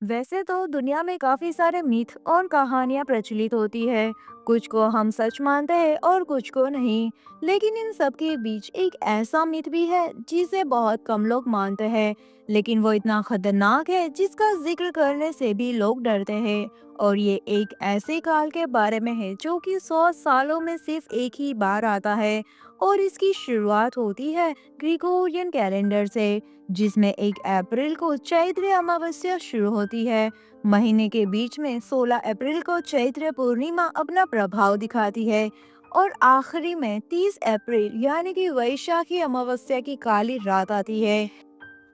वैसे तो दुनिया में काफी सारे मिथ और कहानियां प्रचलित होती है। कुछ को हम सच मानते हैं और कुछ को नहीं। लेकिन इन सब के बीच एक ऐसा मिथ भी है जिसे बहुत कम लोग मानते हैं, लेकिन वो इतना खतरनाक है जिसका जिक्र करने से भी लोग डरते हैं। और ये एक ऐसे काल के बारे में है जो कि 100 सालों में सिर्फ एक ही बार आता है। और इसकी शुरुआत होती है ग्रिगोरियन कैलेंडर से, जिसमें 1 अप्रैल को चैत्र अमावस्या शुरू होती है। महीने के बीच में 16 अप्रैल को चैत्र पूर्णिमा अपना प्रभाव दिखाती है। और आखिरी में 30 अप्रैल यानी कि वैशाखी अमावस्या की काली रात आती है।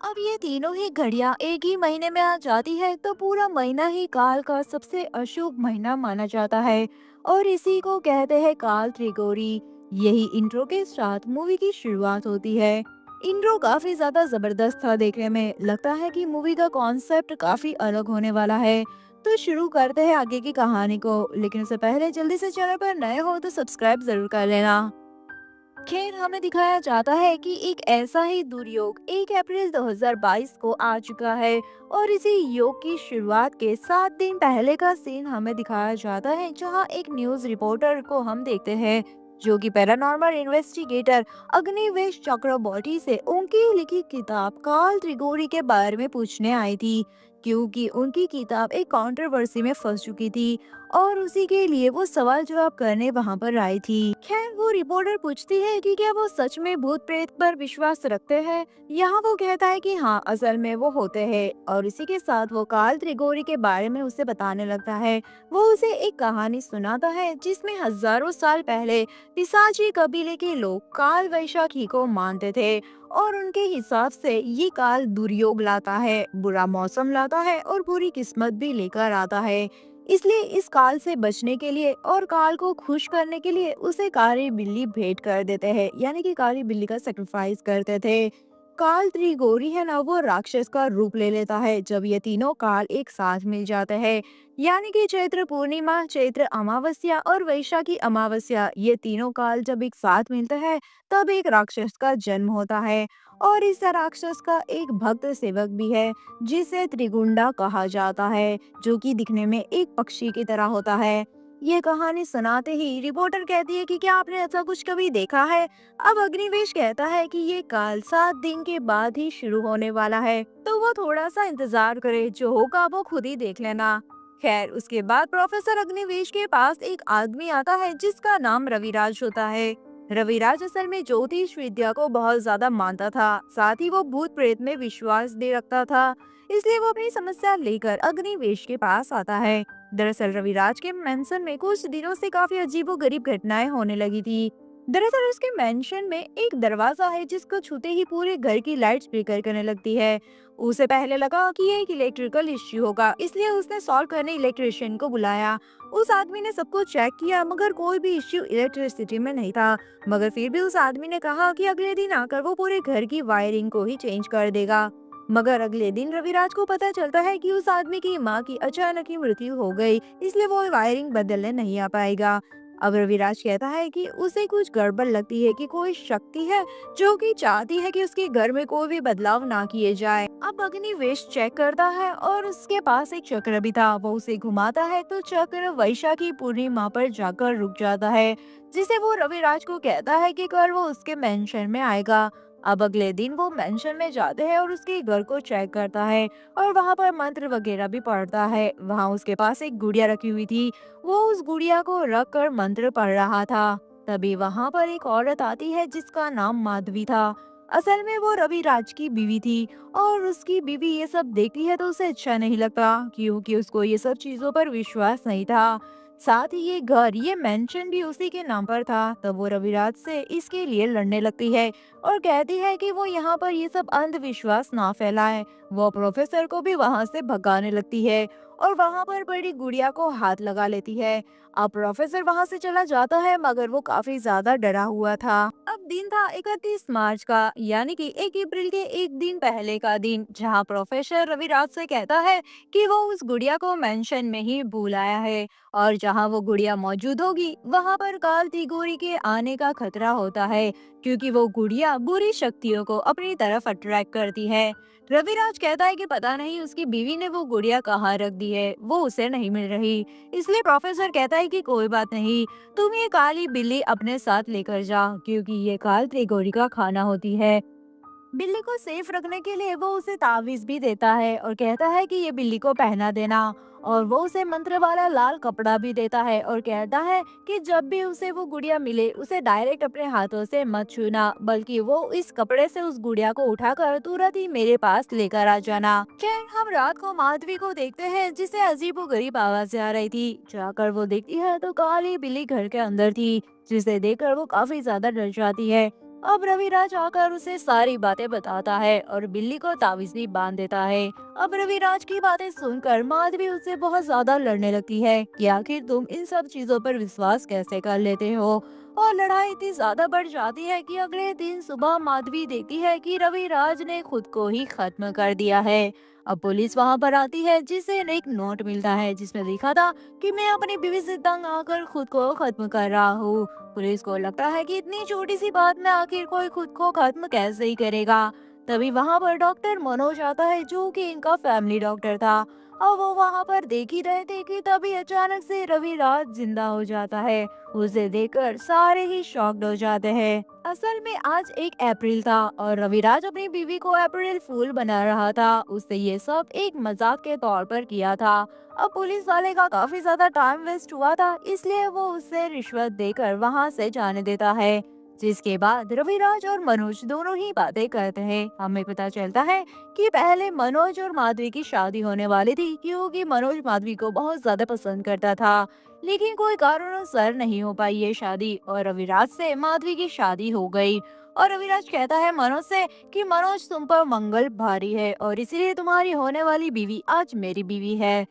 अब ये तीनों ही घड़ियां एक ही महीने में आ जाती है तो पूरा महीना ही काल का सबसे अशुभ महीना माना जाता है। और इसी को कहते हैं काल त्रिकोणी। यही इंट्रो के साथ मूवी की शुरुआत होती है। इंट्रो काफी ज्यादा जबरदस्त था देखने में, लगता है कि मूवी का कॉन्सेप्ट काफी अलग होने वाला है। तो शुरू करते हैं आगे की कहानी को, लेकिन उससे पहले जल्दी से चैनल पर नए हो तो सब्सक्राइब जरूर कर लेना। खैर, हमें दिखाया जाता है कि एक ऐसा ही दुर्योग 1 अप्रैल 2022 को आ चुका है। और इसी योग की शुरुआत के 7 दिन पहले का सीन हमें दिखाया जाता है, जहां एक न्यूज रिपोर्टर को हम देखते हैं जो कि पैरानॉर्मल इन्वेस्टिगेटर अग्निवेश चक्रबॉटी से उनकी लिखी किताब काल त्रिगोरी के बारे में पूछने आई थी, क्योंकि उनकी किताब एक कंट्रोवर्सी में फंस चुकी थी। और उसी के लिए वो सवाल जवाब करने वहाँ पर आई थी। खैर, वो रिपोर्टर पूछती है कि क्या वो सच में भूत प्रेत पर विश्वास रखते हैं। यहाँ वो कहता है कि हाँ, असल में वो होते हैं। और इसी के साथ वो काल त्रिगोरी के बारे में उसे बताने लगता है। वो उसे एक कहानी सुनाता है जिसमें हजारों साल पहले पिशाची कबीले के लोग काल वैशाखी को मानते थे। और उनके हिसाब से ये काल दुर्योग लाता है, बुरा मौसम लाता है और बुरी किस्मत भी लेकर आता है। इसलिए इस काल से बचने के लिए और काल को खुश करने के लिए उसे काली बिल्ली भेंट कर देते हैं, यानी कि काली बिल्ली का सेक्रीफाइस करते थे। काल त्रिगोरी है ना, वो राक्षस का रूप ले लेता है जब ये तीनों काल एक साथ मिल जाते हैं। यानी कि चैत्र पूर्णिमा, चैत्र अमावस्या और वैशाखी अमावस्या, ये तीनों काल जब एक साथ मिलते हैं तब एक राक्षस का जन्म होता है। और इस राक्षस का एक भक्त सेवक भी है जिसे त्रिगुंडा कहा जाता है, जो कि दिखने में एक पक्षी की तरह होता है। ये कहानी सुनाते ही रिपोर्टर कहती है कि क्या आपने ऐसा कुछ कभी देखा है। अब अग्निवेश कहता है कि ये काल 7 दिन के बाद ही शुरू होने वाला है, तो वो थोड़ा सा इंतजार करे, जो होगा वो खुद ही देख लेना। खैर, उसके बाद प्रोफेसर अग्निवेश के पास एक आदमी आता है जिसका नाम रविराज होता है। रविराज असल में ज्योतिष विद्या को बहुत ज्यादा मानता था, साथ ही वो भूत प्रेत में विश्वास भी रखता था। इसलिए वो अपनी समस्या लेकर अग्निवेश के पास आता है। दरअसल रविराज के मेंशन में कुछ दिनों से काफी अजीबोगरीब घटनाएं होने लगी थी। दरअसल उसके मेंशन में एक दरवाजा है जिसको छूते ही पूरे घर की लाइट फ्लिकर करने लगती है। उसे पहले लगा कि ये एक इलेक्ट्रिकल इश्यू होगा, इसलिए उसने सॉल्व करने इलेक्ट्रिशियन को बुलाया। उस आदमी ने सबको चेक किया मगर कोई भी इश्यू इलेक्ट्रिसिटी में नहीं था। मगर फिर भी उस आदमी ने कहा कि अगले दिन आकर वो पूरे घर की वायरिंग को ही चेंज कर देगा। मगर अगले दिन रविराज को पता चलता है कि उस आदमी की माँ की अचानक ही मृत्यु हो गई, इसलिए वो वायरिंग बदलने नहीं आ पाएगा। अब रविराज कहता है कि उसे कुछ गड़बड़ लगती है, कि कोई शक्ति है जो कि चाहती है कि उसके घर में कोई भी बदलाव ना किए जाए। अब अग्निवेश चेक करता है और उसके पास एक चक्र भी था। वो उसे घुमाता है तो चक्र वैशाखी पूर्णिमा पर जाकर रुक जाता है, जिसे वो रविराज को कहता है कि कल वो उसके मेंशन में आएगा। अब अगले दिन वो मेंशन में जाते हैं और उसके घर को चेक करता है और वहाँ पर मंत्र वगैरह भी पढ़ता है। वहाँ उसके पास एक गुड़िया रखी हुई थी। वो उस गुड़िया को रख कर मंत्र पढ़ रहा था। तभी वहाँ पर एक औरत आती है जिसका नाम माधवी था। असल में वो रविराज की बीवी थी। और उसकी बीवी ये सब देखती है तो उसे अच्छा नहीं लगता, क्योंकि उसको ये सब चीजों पर विश्वास नहीं था। साथ ही ये घर, ये मेंशन भी उसी के नाम पर था। तब वो रविराज से इसके लिए लड़ने लगती है और कहती है कि वो यहाँ पर ये सब अंधविश्वास ना फैलाए। वो प्रोफेसर को भी वहाँ से भगाने लगती है और वहाँ पर बड़ी गुड़िया को हाथ लगा लेती है। अब प्रोफेसर वहाँ से चला जाता है मगर वो काफी ज्यादा डरा हुआ था। अब दिन था 31 मार्च का, यानी कि 1 अप्रैल के एक दिन पहले का दिन, जहाँ प्रोफेसर रविराज से कहता है कि वो उस गुड़िया को मेंशन में ही बुलाया है। और जहाँ वो गुड़िया मौजूद होगी वहाँ पर काल तिगोरी के आने का खतरा होता है, क्योंकि वो गुड़िया बुरी शक्तियों को अपनी तरफ अट्रैक्ट करती है। रविराज कहता है कि पता नहीं उसकी बीवी ने वो गुड़िया कहाँ रख दी है, वो उसे नहीं मिल रही। इसलिए प्रोफेसर कहता है कि कोई बात नहीं, तुम ये काली बिल्ली अपने साथ लेकर जाओ, क्योंकि ये काल त्रिगोरी का खाना होती है। बिल्ली को सेफ रखने के लिए वो उसे तावीज भी देता है और कहता है कि ये बिल्ली को पहना देना। और वो उसे मंत्र वाला लाल कपड़ा भी देता है और कहता है कि जब भी उसे वो गुड़िया मिले उसे डायरेक्ट अपने हाथों से मत छूना, बल्कि वो इस कपड़े से उस गुड़िया को उठाकर तुरंत ही मेरे पास लेकर आ जाना। खैर हम रात को माधवी को देखते हैं, जिसे अजीबोगरीब आवाजें आ रही थी। जाकर वो देखती है तो काली बिल्ली घर के अंदर थी, जिसे देखकर वो काफी ज्यादा डर जाती है। अब रविराज आकर उसे सारी बातें बताता है और बिल्ली को तावीज भी बांध देता है। अब रविराज की बातें सुनकर माधवी उससे बहुत ज्यादा लड़ने लगती है कि आखिर तुम इन सब चीजों पर विश्वास कैसे कर लेते हो। और लड़ाई इतनी ज्यादा बढ़ जाती है कि अगले दिन सुबह माधवी देखती है कि रविराज ने खुद को ही खत्म कर दिया है। अब पुलिस वहां पर आती है, जिसे एक नोट मिलता है जिसमें लिखा था कि मैं अपनी बीवी से तंग आकर खुद को खत्म कर रहा हूँ। पुलिस को लगता है कि इतनी छोटी सी बात में आखिर कोई खुद को खत्म कैसे ही करेगा। तभी वहां पर डॉक्टर मनोज आता है, जो कि इनका फैमिली डॉक्टर था। और वो वहां पर देख ही रहे थे कि तभी अचानक से रविराज जिंदा हो जाता है। उसे देखकर सारे ही शॉक्ड हो जाते हैं। असल में आज 1 अप्रैल था और रविराज अपनी बीवी को अप्रैल फूल बना रहा था। उसने ये सब एक मजाक के तौर पर किया था। अब पुलिस वाले का काफी ज्यादा टाइम वेस्ट हुआ था, इसलिए वो उससे रिश्वत देकर वहां से जाने देता है। जिसके बाद रविराज और मनोज दोनों ही बातें करते हैं। हमें पता चलता है कि पहले मनोज और माधवी की शादी होने वाली थी, क्योंकि मनोज माधवी को बहुत ज्यादा पसंद करता था। लेकिन कोई कारणवश नहीं हो पाई ये शादी और रविराज से माधवी की शादी हो गई। और रविराज कहता है मनोज से कि मनोज तुम पर मंगल भारी है और इसीलिए तुम्हारी होने वाली बीवी आज मेरी बीवी है।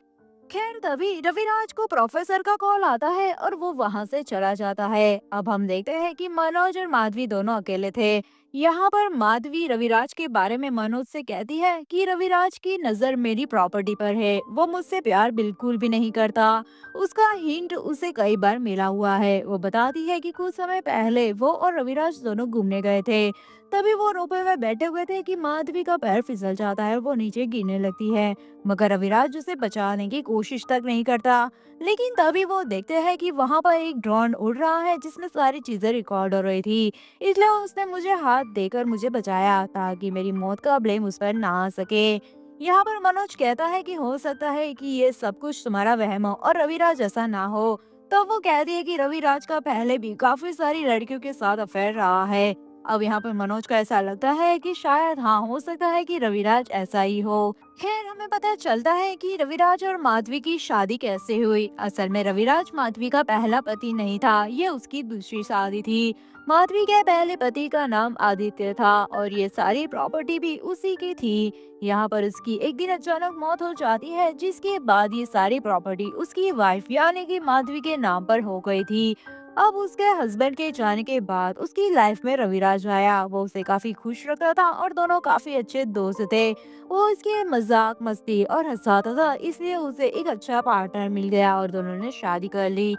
खैर तभी रविराज को प्रोफेसर का कॉल आता है और वो वहां से चला जाता है। अब हम देखते हैं कि मनोज और माधवी दोनों अकेले थे। यहाँ पर माधवी रविराज के बारे में मनोज से कहती है कि रविराज की नजर मेरी प्रॉपर्टी पर है, वो मुझसे प्यार बिल्कुल भी नहीं करता। उसका हिंट उसे कई बार मिला हुआ है। वो बताती है कि कुछ समय पहले वो और रविराज दोनों घूमने गए थे। तभी वो रोपे में बैठे हुए थे कि माधवी का पैर फिसल जाता है, वो नीचे गिरने लगती है। मगर अविराज उसे बचाने की कोशिश तक नहीं करता। लेकिन तभी वो देखते हैं कि वहां पर एक ड्रोन उड़ रहा है, जिसमें सारी चीजें रिकॉर्ड हो रही थी। इसलिए उसने मुझे हाथ देकर मुझे बचाया, ताकि मेरी मौत का ब्लेम उस पर ना आ सके। यहाँ पर मनोज कहता है कि हो सकता है कि ये सब कुछ तुम्हारा वहम हो और रविराज ऐसा ना हो। तो वो कहती है कि रविराज का पहले भी काफी सारी लड़कियों के साथ अफेयर रहा है। अब यहाँ पर मनोज को ऐसा लगता है कि शायद हाँ, हो सकता है कि रविराज ऐसा ही हो। खैर हमें पता चलता है कि रविराज और माधवी की शादी कैसे हुई। असल में रविराज माधवी का पहला पति नहीं था, ये उसकी दूसरी शादी थी। माधवी के पहले पति का नाम आदित्य था और ये सारी प्रॉपर्टी भी उसी की थी। यहाँ पर उसकी एक दिन अचानक मौत हो जाती है, जिसके बाद ये सारी प्रॉपर्टी उसकी वाइफ यानी कि माधवी के नाम पर हो गई थी। अब उसके हस्बैंड के जाने के बाद उसकी लाइफ में रविराज आया। वो उसे काफी खुश रखता था और दोनों काफी अच्छे दोस्त थे। वो इसके मजाक मस्ती और हंसाता था, इसलिए उसे एक अच्छा पार्टनर मिल गया और दोनों ने शादी कर ली।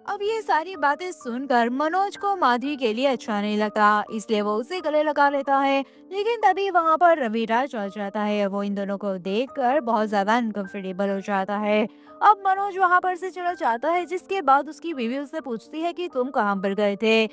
अब ये सारी बातें सुनकर मनोज को माधवी के लिए अच्छा नहीं लगता, इसलिए वो उसे गले लगा लेता है। लेकिन तभी वहां पर रविराज आ जाता है। वो इन दोनों को देखकर बहुत ज्यादा अनकंफर्टेबल हो जाता है। अब मनोज वहां पर से चला जाता है, जिसके बाद उसकी बीवी उससे पूछती है कि तुम कहाँ पर गए थे।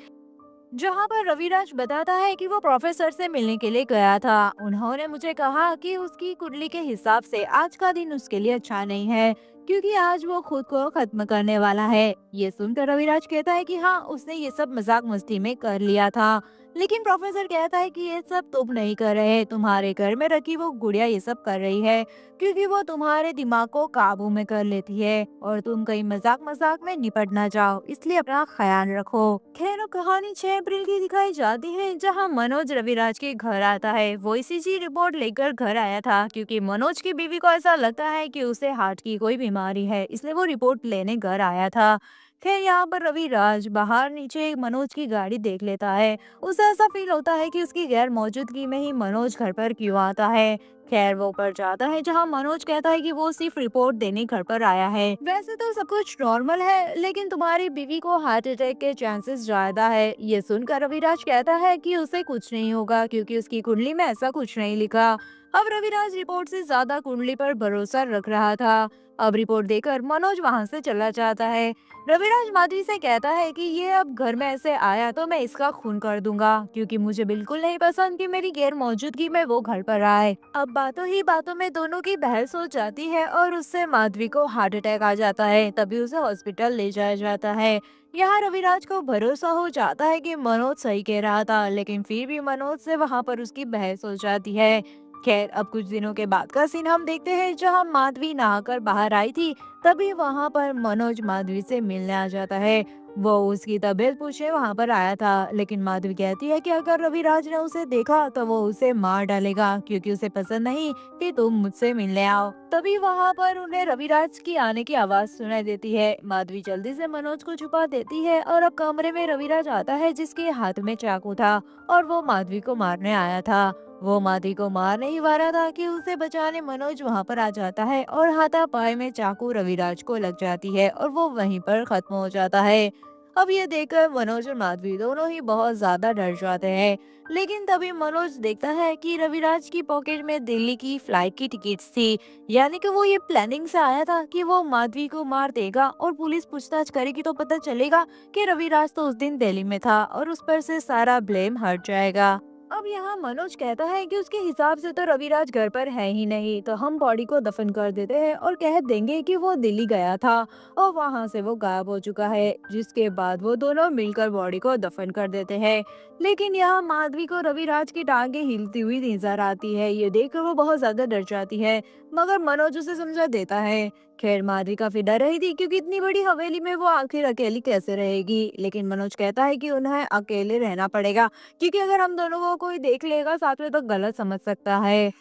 जहाँ पर रविराज बताता है कि वो प्रोफेसर से मिलने के लिए गया था। उन्होंने मुझे कहा कि उसकी कुंडली के हिसाब से आज का दिन उसके लिए अच्छा नहीं है, क्योंकि आज वो खुद को खत्म करने वाला है। ये सुनकर रविराज कहता है कि हाँ, उसने ये सब मजाक मस्ती में कर लिया था। लेकिन प्रोफेसर कहता है कि ये सब तुम नहीं कर रहे, तुम्हारे घर में रखी वो गुड़िया ये सब कर रही है, क्योंकि वो तुम्हारे दिमाग को काबू में कर लेती है और तुम कहीं मजाक मजाक में निपट ना जाओ, इसलिए अपना ख्याल रखो। खैर वो कहानी 6 अप्रैल की दिखाई जाती है, जहां मनोज रविराज के घर आता है। वो ईसीजी रिपोर्ट लेकर घर आया था, क्योंकि मनोज की बीवी को ऐसा लगता है कि उसे हार्ट की कोई बीमारी है, इसलिए वो रिपोर्ट लेने घर आया था। खैर यहाँ पर रविराज बाहर नीचे मनोज की गाड़ी देख लेता है। उसे ऐसा फील होता है कि उसकी गैर मौजूदगी में ही मनोज घर पर क्यों आता है। खैर वो ऊपर जाता है, जहाँ मनोज कहता है कि वो सिर्फ रिपोर्ट देने घर पर आया है। वैसे तो सब कुछ नॉर्मल है, लेकिन तुम्हारी बीवी को हार्ट अटैक के चांसेस ज्यादा है। ये सुनकर रविराज कहता है कि उसे कुछ नहीं होगा, क्योंकि उसकी कुंडली में ऐसा कुछ नहीं लिखा। अब रविराज रिपोर्ट से ज्यादा कुंडली पर भरोसा रख रहा था। अब रिपोर्ट देकर मनोज वहां से चला जाता है। रविराज माधवी से कहता है कि ये अब घर में ऐसे आया तो मैं इसका खून कर दूंगा, क्योंकि मुझे बिल्कुल नहीं पसंद कि मेरी गैर मौजूदगी में वो घर पर आए। अब बातों ही बातों में दोनों की बहस हो जाती है और उससे माधवी को हार्ट अटैक आ जाता है। तभी उसे हॉस्पिटल ले जाया जाता है। यहाँ रविराज को भरोसा हो जाता है कि मनोज सही कह रहा था, लेकिन फिर भी मनोज से वहाँ पर उसकी बहस हो जाती है। खैर, अब कुछ दिनों के बाद का सीन हम देखते हैं, जहाँ माधवी नहाकर बाहर आई थी। तभी वहाँ पर मनोज माधवी से मिलने आ जाता है। वो उसकी तबीयत पूछने वहाँ पर आया था, लेकिन माधवी कहती है कि अगर रविराज ने उसे देखा तो वो उसे मार डालेगा, क्योंकि उसे पसंद नहीं कि तुम मुझसे मिलने आओ। तभी वहाँ पर उन्हें रविराज की आने की आवाज सुनाई देती है। माधवी जल्दी से मनोज को छुपा देती है और अब कमरे में रविराज आता है, जिसके हाथ में चाकू था और वो माधवी को मारने आया था। वो माधवी को मार नहीं पा रहा था कि उसे बचाने मनोज वहां पर आ जाता है और हाथापाई में चाकू रविराज को लग जाती है और वो वहीं पर खत्म हो जाता है। अब ये देखकर मनोज और माधवी दोनों ही बहुत ज्यादा डर जाते हैं। लेकिन तभी मनोज देखता है कि रविराज की पॉकेट में दिल्ली की फ्लाइट की टिकट्स थी। यानी कि वो ये प्लानिंग से आया था कि वो माधवी को मार देगा और पुलिस पूछताछ करेगी तो पता चलेगा कि रविराज तो उस दिन दिल्ली में था और उस पर से सारा ब्लेम हट जाएगा। अब यहाँ मनोज कहता है कि उसके हिसाब से तो रविराज घर पर है ही नहीं, तो हम बॉडी को दफन कर देते हैं और कह देंगे कि वो दिल्ली गया था और वहां से वो गायब हो चुका है। जिसके बाद वो दोनों मिलकर बॉडी को दफन कर देते हैं। लेकिन यहाँ माधवी को रविराज की टांगे हिलती हुई नजर आती है। ये देखकर वो बहुत ज्यादा डर जाती है, मगर मनोज उसे समझा देता है। खैर, माधवी काफी डर रही थी, क्योंकि इतनी बड़ी हवेली में वो आखिर अकेली कैसे रहेगी। लेकिन मनोज कहता है कि उन्हें अकेले रहना पड़ेगा, क्योंकि अगर हम दोनों को कोई देख लेगा साथ में तो गलत समझ सकता है।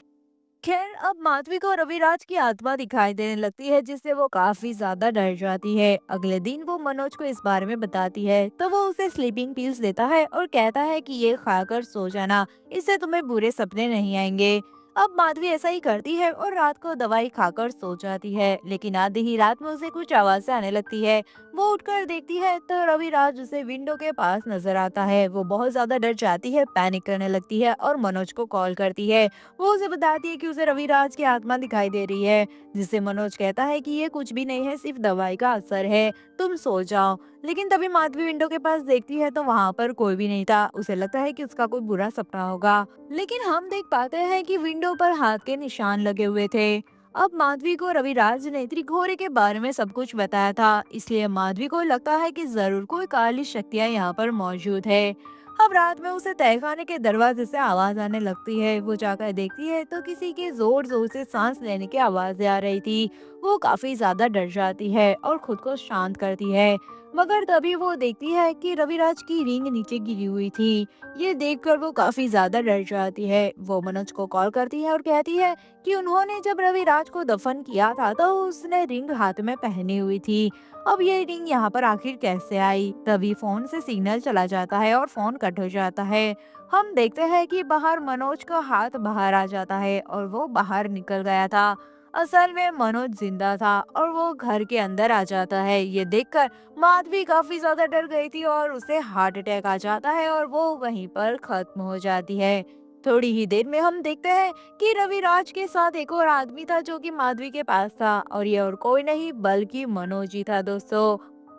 खैर, अब माधवी को रविराज की आत्मा दिखाई देने लगती है, जिससे वो काफी ज्यादा डर जाती है। अगले दिन वो मनोज को इस बारे में बताती है, तो वो उसे स्लीपिंग पिल्स देता है और कहता है कि ये खाकर सो जाना, इससे तुम्हें बुरे सपने नहीं आएंगे। अब माधवी ऐसा ही करती है और रात को दवाई खाकर सो जाती है। लेकिन आधी ही रात में उसे कुछ आवाजें आने लगती है। वो उठकर देखती है तो रविराज उसे विंडो के पास नजर आता है। वो बहुत ज्यादा डर जाती है, पैनिक करने लगती है और मनोज को कॉल करती है। वो उसे बताती है कि उसे रविराज की आत्मा दिखाई दे रही है, जिससे मनोज कहता है कि ये कुछ भी नहीं है, सिर्फ दवाई का असर है, तुम सो जाओ। लेकिन तभी माधवी विंडो के पास देखती है तो वहां पर कोई भी नहीं था। उसे लगता है कि उसका कोई बुरा सपना होगा। लेकिन हम देख पाते हैं कि विंडो पर हाथ के निशान लगे हुए थे। अब माधवी को रविराज ने त्रिघोरे के बारे में सब कुछ बताया था, इसलिए माधवी को लगता है कि जरूर कोई काली शक्तियां यहाँ पर मौजूद है। अब रात में उसे तहखाने के दरवाजे से आवाज आने लगती है। वो जाकर देखती है तो किसी के जोर जोर से सांस लेने की आवाजें आ रही थी। वो काफी ज्यादा डर जाती है और खुद को शांत करती है। मगर तभी वो देखती है कि रविराज की रिंग नीचे गिरी हुई थी। ये देखकर वो काफी ज्यादा डर जाती है। वो मनोज को कॉल करती है और कहती है कि उन्होंने जब रविराज को दफन किया था तो उसने रिंग हाथ में पहनी हुई थी। अब ये रिंग यहाँ पर आखिर कैसे आई? तभी फोन से सिग्नल चला जाता है और फोन कट हो जाता है। हम देखते हैं कि बाहर मनोज का हाथ बाहर आ जाता है और वो बाहर निकल गया था। असल में मनोज जिंदा था और वो घर के अंदर आ जाता है। ये देखकर माधवी काफी ज्यादा डर गई थी और उसे हार्ट अटैक आ जाता है और वो वहीं पर खत्म हो जाती है। थोड़ी ही देर में हम देखते हैं कि रविराज के साथ एक और आदमी था, जो कि माधवी के पास था, और ये और कोई नहीं बल्कि मनोज ही था दोस्तों।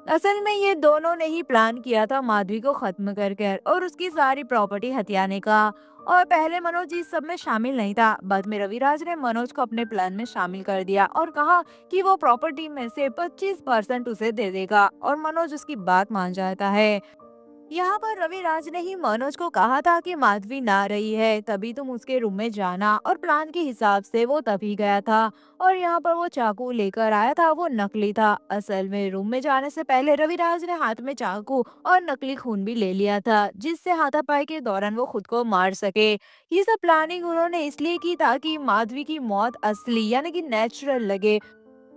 असल में ये दोनों ने ही प्लान किया था माधवी को खत्म कर कर और उसकी सारी प्रॉपर्टी हथियाने का। और पहले मनोज इस सब में शामिल नहीं था। बाद में रविराज ने मनोज को अपने प्लान में शामिल कर दिया और कहा कि वो प्रॉपर्टी में से 25% उसे दे देगा, और मनोज उसकी बात मान जाता है। यहाँ पर रविराज ने ही मनोज को कहा था कि माधवी ना रही है, तभी तुम उसके रूम में जाना, और प्लान के हिसाब से वो तभी गया था। और यहाँ पर वो चाकू लेकर आया था, वो नकली था। असल में रूम में जाने से पहले रविराज ने हाथ में चाकू और नकली खून भी ले लिया था, जिससे हाथापाई के दौरान वो खुद को मार सके। ये सब प्लानिंग उन्होंने इसलिए की ताकि माधवी की मौत असली यानी कि नेचुरल लगे।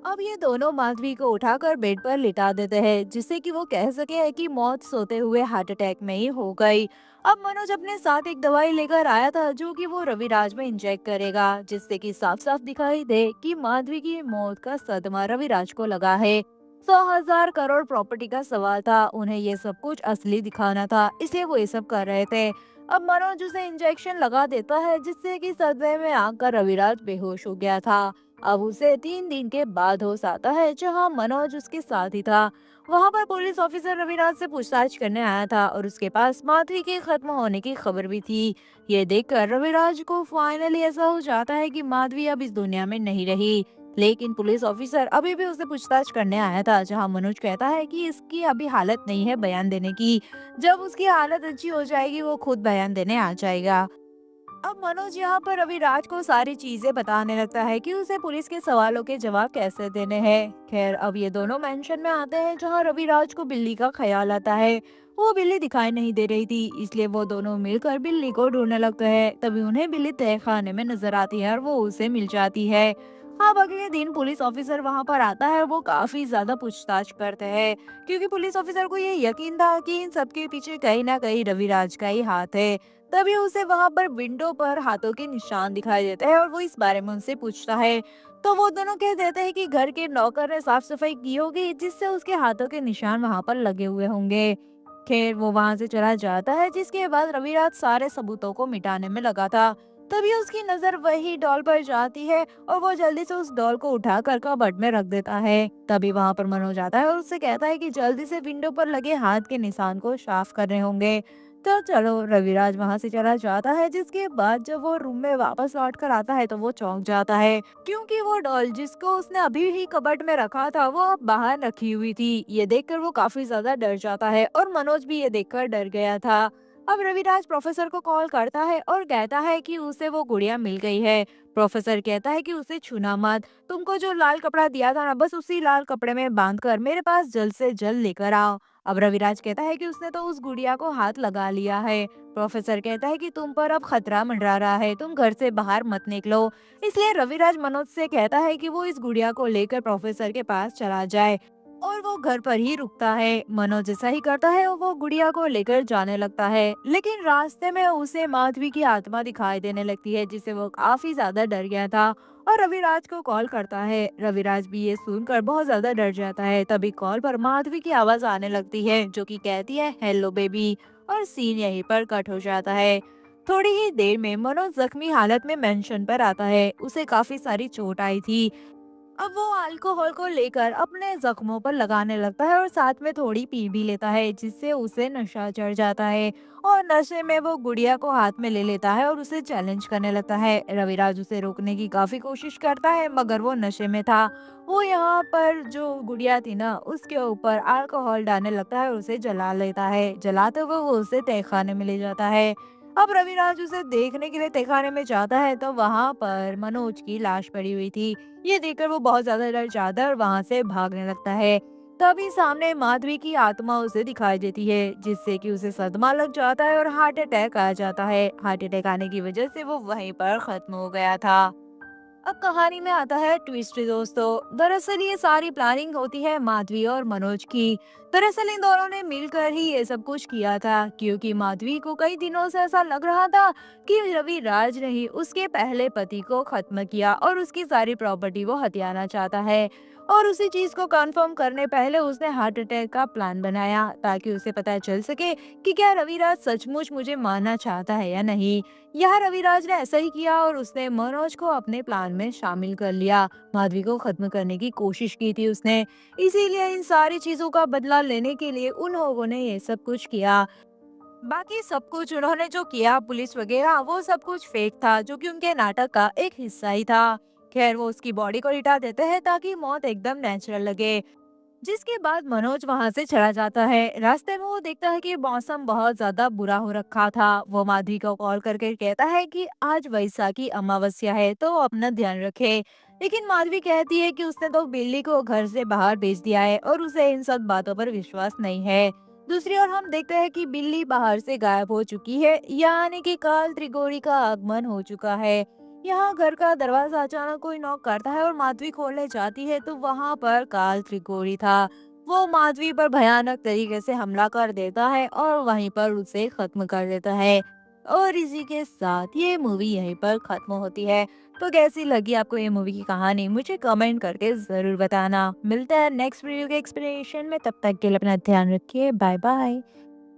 अब ये दोनों माधवी को उठाकर बेड पर लिटा देते हैं, जिससे कि वो कह सके कि मौत सोते हुए हार्ट अटैक में ही हो गई। अब मनोज अपने साथ एक दवाई लेकर आया था, जो कि वो रविराज में इंजेक्ट करेगा, जिससे कि साफ साफ दिखाई दे कि माधवी की मौत का सदमा रविराज को लगा है। 100,000 करोड़ प्रॉपर्टी का सवाल था, उन्हें ये सब कुछ असली दिखाना था, इसलिए वो ये सब कर रहे थे। अब मनोज उसे इंजेक्शन लगा देता है जिससे कि सदमे में आकर रविराज बेहोश हो गया था। अब उसे 3 दिन के बाद होश आता है जहां मनोज उसके साथ ही था। वहां पर पुलिस ऑफिसर रविराज से पूछताछ करने आया था और उसके पास माधवी के खत्म होने की खबर भी थी। ये देखकर रविराज को फाइनली ऐसा हो जाता है कि माधवी अब इस दुनिया में नहीं रही। लेकिन पुलिस ऑफिसर अभी भी उसे पूछताछ करने आया था जहां मनोज कहता है कि इसकी अभी हालत नहीं है बयान देने की। जब उसकी हालत अच्छी हो जाएगी वो खुद बयान देने आ जाएगा। अब मनोज यहाँ पर रविराज को सारी चीजें बताने लगता है कि उसे पुलिस के सवालों के जवाब कैसे देने हैं। खैर अब ये दोनों मेंशन में आते हैं जहाँ रविराज को बिल्ली का ख्याल आता है। वो बिल्ली दिखाई नहीं दे रही थी इसलिए वो दोनों मिलकर बिल्ली को ढूंढने लगते हैं। तभी उन्हें बिल्ली तहखाने में नजर आती है और वो उसे मिल जाती है। अब अगले दिन पुलिस ऑफिसर वहां पर आता है और वो काफी ज्यादा पूछताछ करते हैं क्योंकि पुलिस ऑफिसर को ये यकीन था कि इन सबके पीछे कहीं ना कहीं रविराज का ही हाथ है। तभी उसे वहां पर विंडो पर हाथों के निशान दिखाई देते हैं और वो इस बारे में उनसे पूछता है। तो वो दोनों कह देते हैं कि घर के नौकर ने साफ सफाई की होगी जिससे उसके हाथों के निशान वहां पर लगे हुए होंगे। खैर वो वहां से चला जाता है जिसके बाद रविराज सारे सबूतों को मिटाने में लगा था। तभी उसकी नजर वही डॉल पर जाती है और वो जल्दी से उस डॉल को उठा कर कबर्ड में रख देता है। तभी वहां पर मनोज आता है और उससे कहता है कि जल्दी से विंडो पर लगे हाथ के निशान को साफ करने होंगे। तो चलो रविराज वहां से चला जाता है जिसके बाद जब वो रूम में वापस लौट कर आता है तो वो चौंक जाता है क्योंकि वो डॉल जिसको उसने अभी ही कबर्ड में रखा था वो अब बाहर रखी हुई थी। ये देखकर वो काफी ज्यादा डर जाता है और मनोज भी ये देखकर डर गया था। अब रविराज प्रोफेसर को कॉल करता है और कहता है कि उसे वो गुड़िया मिल गई है। प्रोफेसर कहता है कि उसे छूना मत, तुमको जो लाल कपड़ा दिया था ना बस उसी लाल कपड़े में बांध कर मेरे पास जल्द से जल्द लेकर आओ। अब रविराज कहता है कि उसने तो उस गुड़िया को हाथ लगा लिया है। प्रोफेसर कहता है कि तुम पर अब खतरा मंडरा रहा है, तुम घर से बाहर मत निकलो। इसलिए रविराज मनोज से कहता है कि वो इस गुड़िया को लेकर प्रोफेसर के पास चला जाए और वो घर पर ही रुकता है। मनोज जैसा ही करता है और वो गुड़िया को लेकर जाने लगता है लेकिन रास्ते में उसे माधवी की आत्मा दिखाई देने लगती है जिससे वो काफी ज्यादा डर गया था और रविराज को कॉल करता है। रविराज भी ये सुनकर बहुत ज्यादा डर जाता है। तभी कॉल पर माधवी की आवाज आने लगती है जो कि कहती है हेलो बेबी और सीन यहीं पर कट हो जाता है। थोड़ी ही देर में मनोज जख्मी हालत में मेंशन पर आता है, उसे काफी सारी चोट आई थी। अब वो अल्कोहल को लेकर अपने जख्मों पर लगाने लगता है और साथ में थोड़ी पी भी लेता है जिससे उसे नशा चढ़ जाता है। और नशे में वो गुड़िया को हाथ में ले लेता है और उसे चैलेंज करने लगता है। रविराज उसे रोकने की काफी कोशिश करता है मगर वो नशे में था। वो यहाँ पर जो गुड़िया थी ना उसके ऊपर अल्कोहल डालने लगता है और उसे जला लेता है। जलाते हुए वो उसे तहखाने में ले जाता है। अब रविराज उसे देखने के लिए तहखाने में जाता है तो वहां पर मनोज की लाश पड़ी हुई थी। ये देखकर वो बहुत ज्यादा डर जाता है और वहां से भागने लगता है। तभी सामने माधवी की आत्मा उसे दिखाई देती है जिससे कि उसे सदमा लग जाता है और हार्ट अटैक आ जाता है। हार्ट अटैक आने की वजह से वो वहीं पर खत्म हो गया था। अब कहानी में आता है ट्विस्ट दोस्तों। दरअसल ये सारी प्लानिंग होती है माधवी और मनोज की। दरअसल इन दोनों ने मिलकर ही ये सब कुछ किया था क्योंकि माधवी को कई दिनों से ऐसा लग रहा था कि रवि राज ने ही उसके पहले पति को खत्म किया और उसकी सारी प्रॉपर्टी वो हथियाना चाहता है। और उसी चीज को कंफर्म करने पहले उसने हार्ट अटैक का प्लान बनाया ताकि उसे पता चल सके कि क्या रविराज सचमुच मुझे मारना चाहता है या नहीं। यह रविराज ने ऐसा ही किया और उसने मनोज को अपने प्लान में शामिल कर लिया। माधवी को खत्म करने की कोशिश की थी उसने। इसीलिए इन सारी चीजों का बदला लेने के लिए उन लोगों ने ये सब कुछ किया। बाकी सब कुछ उन्होंने जो किया पुलिस वगैरह वो सब कुछ फेक था जो कि उनके नाटक का एक हिस्सा ही था। खैर वो उसकी बॉडी को लिटा देते हैं ताकि मौत एकदम नेचुरल लगे। जिसके बाद मनोज वहां से चला जाता है। रास्ते में वो देखता है कि मौसम बहुत ज्यादा बुरा हो रखा था। वो माधवी को कॉल करके कहता है कि आज वैसाखी अमावस्या है तो वो अपना ध्यान रखे। लेकिन माधवी कहती है कि उसने तो बिल्ली को घर से बाहर भेज दिया है और उसे इन सब बातों पर विश्वास नहीं है। दूसरी ओर हम देखते हैं कि बिल्ली बाहर से गायब हो चुकी है यानी कि काल त्रिगोरी का आगमन हो चुका है। यहाँ घर का दरवाजा अचानक कोई नॉक करता है और माधवी खोलने जाती है तो वहां पर काल त्रिकोणी था। वो माधवी पर भयानक तरीके से हमला कर देता है और वहीं पर उसे खत्म कर देता है। और इसी के साथ ये मूवी यहीं पर खत्म होती है। तो कैसी लगी आपको ये मूवी की कहानी मुझे कमेंट करके जरूर बताना। मिलते हैं नेक्स्ट वीडियो के एक्सप्लेनेशन में, तब तक के लिए अपना ध्यान रखिए। Bye bye.